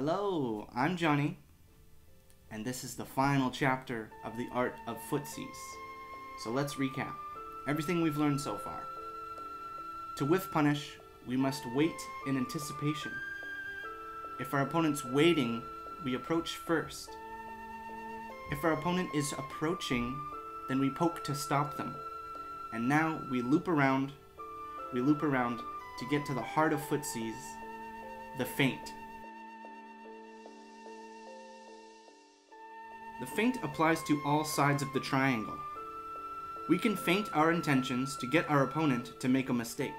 Hello, I'm Johnny, and this is the final chapter of the Art of Footsies. So let's recap everything we've learned so far. To whiff punish, we must wait in anticipation. If our opponent's waiting, we approach first. If our opponent is approaching, then we poke to stop them. And now we loop around to get to the heart of Footsies, the feint. The feint applies to all sides of the triangle. We can feint our intentions to get our opponent to make a mistake.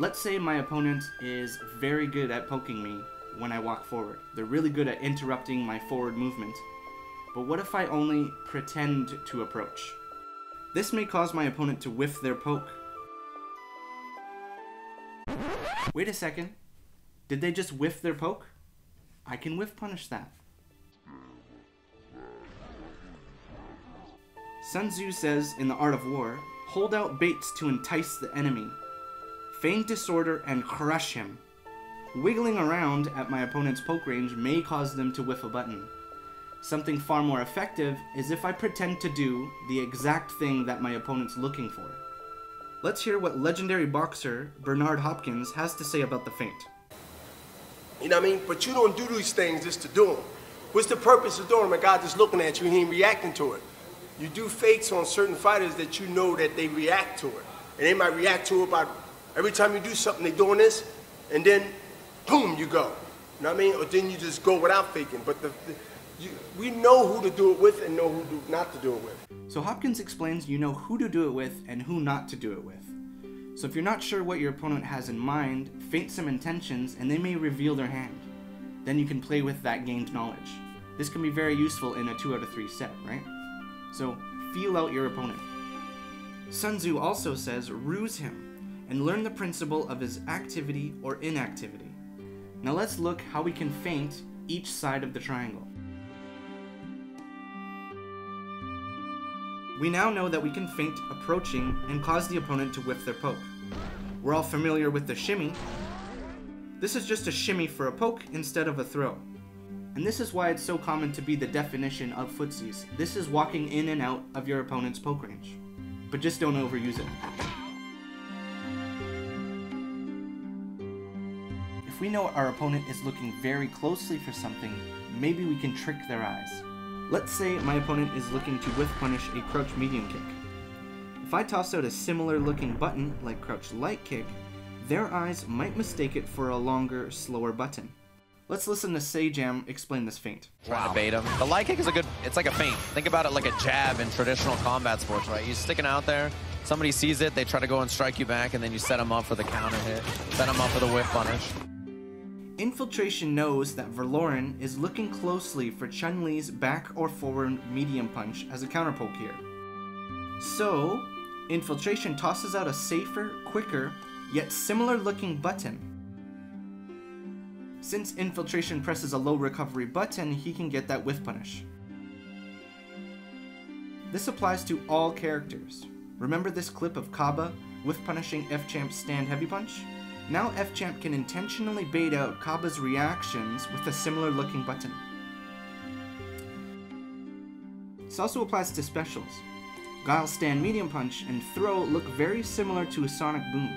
Let's say my opponent is very good at poking me when I walk forward. They're really good at interrupting my forward movement. But what if I only pretend to approach? This may cause my opponent to whiff their poke. Wait a second. Did they just whiff their poke? I can whiff punish that. Sun Tzu says in the Art of War, hold out baits to entice the enemy. Feign disorder and crush him. Wiggling around at my opponent's poke range may cause them to whiff a button. Something far more effective is if I pretend to do the exact thing that my opponent's looking for. Let's hear what legendary boxer Bernard Hopkins has to say about the feint. You know what I mean? But you don't do these things just to do them. What's the purpose of doing them? A guy just looking at you and he ain't reacting to it. You do fakes on certain fighters that you know that they react to it. And they might react to it about every time you do something, they doing this, and then, boom, you go. You know what I mean? Or then you just go without faking. But we know who to do it with and know who not to do it with. So Hopkins explains you know who to do it with and who not to do it with. So if you're not sure what your opponent has in mind, feint some intentions and they may reveal their hand. Then you can play with that gained knowledge. This can be very useful in a 2 out of 3 set, right? So feel out your opponent. Sun Tzu also says ruse him and learn the principle of his activity or inactivity. Now let's look how we can feint each side of the triangle. We now know that we can feint approaching and cause the opponent to whiff their poke. We're all familiar with the shimmy. This is just a shimmy for a poke instead of a throw. And this is why it's so common to be the definition of footsies. This is walking in and out of your opponent's poke range. But just don't overuse it. If we know our opponent is looking very closely for something, maybe we can trick their eyes. Let's say my opponent is looking to whiff punish a crouch medium kick. If I toss out a similar looking button like crouch light kick, their eyes might mistake it for a longer, slower button. Let's listen to Sajam explain this feint. Trying to bait him. The light kick is it's like a feint. Think about it like a jab in traditional combat sports, right? You're sticking out there, somebody sees it, they try to go and strike you back, and then you set them up for the counter hit, set them up for the whiff punish. Infiltration knows that Verloren is looking closely for Chun-Li's back or forward medium punch as a counter poke here. So, Infiltration tosses out a safer, quicker, yet similar looking button. Since Infiltration presses a low recovery button, he can get that whiff punish. This applies to all characters. Remember this clip of Kaba whiff punishing F-Champ's stand heavy punch? Now F-Champ can intentionally bait out Kaba's reactions with a similar looking button. This also applies to specials. Guile's stand medium punch and throw look very similar to a sonic boom.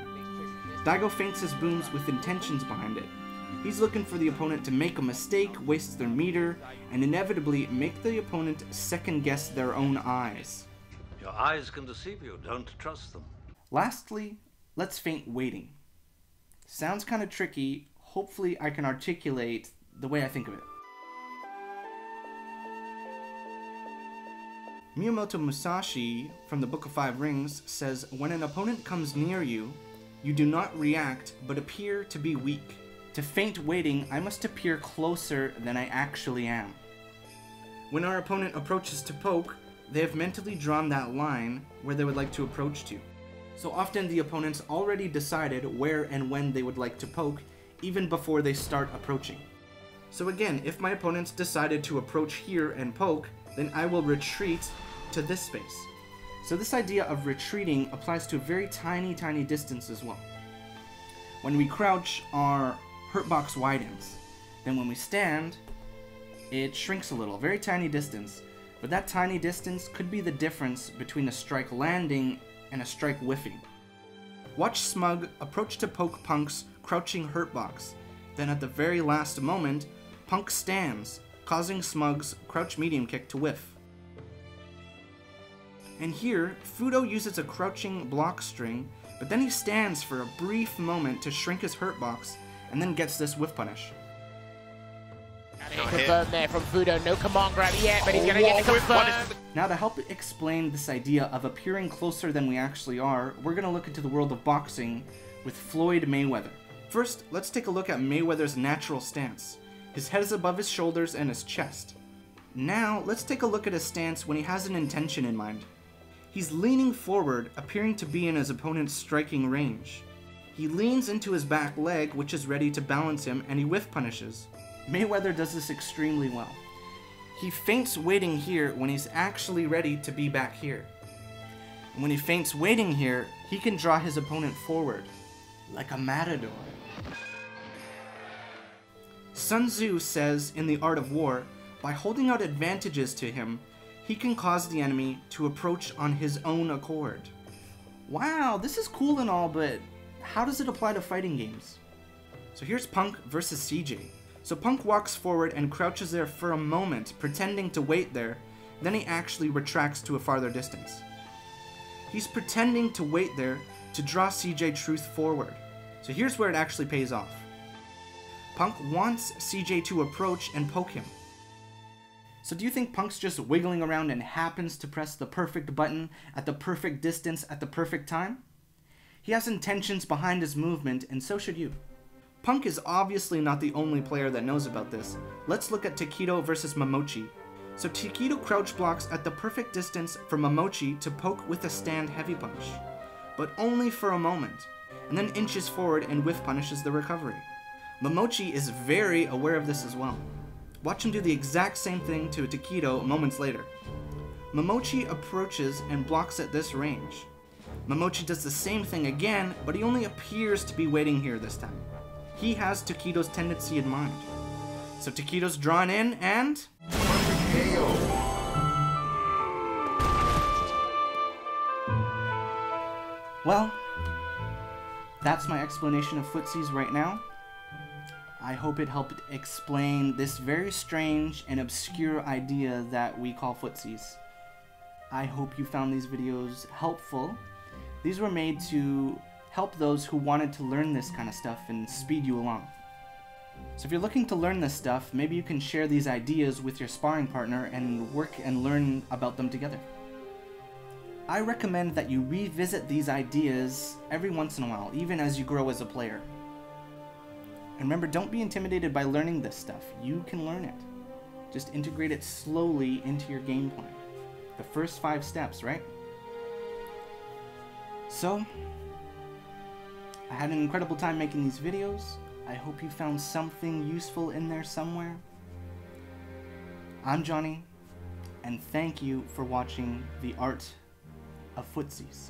Daigo feints his booms with intentions behind it. He's looking for the opponent to make a mistake, waste their meter, and inevitably make the opponent second guess their own eyes. Your eyes can deceive you, don't trust them. Lastly, let's feint waiting. Sounds kind of tricky, hopefully I can articulate the way I think of it. Miyamoto Musashi from the Book of Five Rings says, when an opponent comes near you, you do not react but appear to be weak. To feint waiting, I must appear closer than I actually am. When our opponent approaches to poke, they have mentally drawn that line where they would like to approach to. So often the opponent's already decided where and when they would like to poke, even before they start approaching. So again, if my opponent's decided to approach here and poke, then I will retreat to this space. So this idea of retreating applies to a very tiny distance as well. When we crouch, our hurt box widens. Then when we stand, it shrinks a little, very tiny distance. But that tiny distance could be the difference between a strike landing and a strike whiffing. Watch Smug approach to poke Punk's crouching hurtbox. Then at the very last moment, Punk stands, causing Smug's crouch medium kick to whiff. And here, Fudo uses a crouching block string, but then he stands for a brief moment to shrink his hurtbox, and then gets this whiff punish. Confirmed there from Fudo, no command grab yet, but he's gonna get the confirm. Now to help explain this idea of appearing closer than we actually are, we're gonna look into the world of boxing with Floyd Mayweather. First, let's take a look at Mayweather's natural stance. His head is above his shoulders and his chest. Now, let's take a look at his stance when he has an intention in mind. He's leaning forward, appearing to be in his opponent's striking range. He leans into his back leg, which is ready to balance him, and he whiff punishes. Mayweather does this extremely well. He feints waiting here when he's actually ready to be back here. And when he feints waiting here, he can draw his opponent forward, like a matador. Sun Tzu says in The Art of War, by holding out advantages to him, he can cause the enemy to approach on his own accord. Wow, this is cool and all, but how does it apply to fighting games? So here's Punk versus CJ. So Punk walks forward and crouches there for a moment, pretending to wait there, then he actually retracts to a farther distance. He's pretending to wait there to draw CJ Truth forward. So here's where it actually pays off. Punk wants CJ to approach and poke him. So do you think Punk's just wiggling around and happens to press the perfect button at the perfect distance at the perfect time? He has intentions behind his movement, and so should you. Punk is obviously not the only player that knows about this. Let's look at Takedo versus Momochi. So Takedo crouch blocks at the perfect distance for Momochi to poke with a stand heavy punch, but only for a moment, and then inches forward and whiff punishes the recovery. Momochi is very aware of this as well. Watch him do the exact same thing to Takedo moments later. Momochi approaches and blocks at this range. Momochi does the same thing again, but he only appears to be waiting here this time. He has Takedo's tendency in mind. So Takedo's drawn in and... Well, that's my explanation of footsies right now. I hope it helped explain this very strange and obscure idea that we call footsies. I hope you found these videos helpful. These were made to help those who wanted to learn this kind of stuff and speed you along. So if you're looking to learn this stuff, maybe you can share these ideas with your sparring partner and work and learn about them together. I recommend that you revisit these ideas every once in a while, even as you grow as a player. And remember, don't be intimidated by learning this stuff. You can learn it. Just integrate it slowly into your game plan. The first 5 steps, right? So, I had an incredible time making these videos. I hope you found something useful in there somewhere. I'm Johnny, and thank you for watching The Art of Footsies.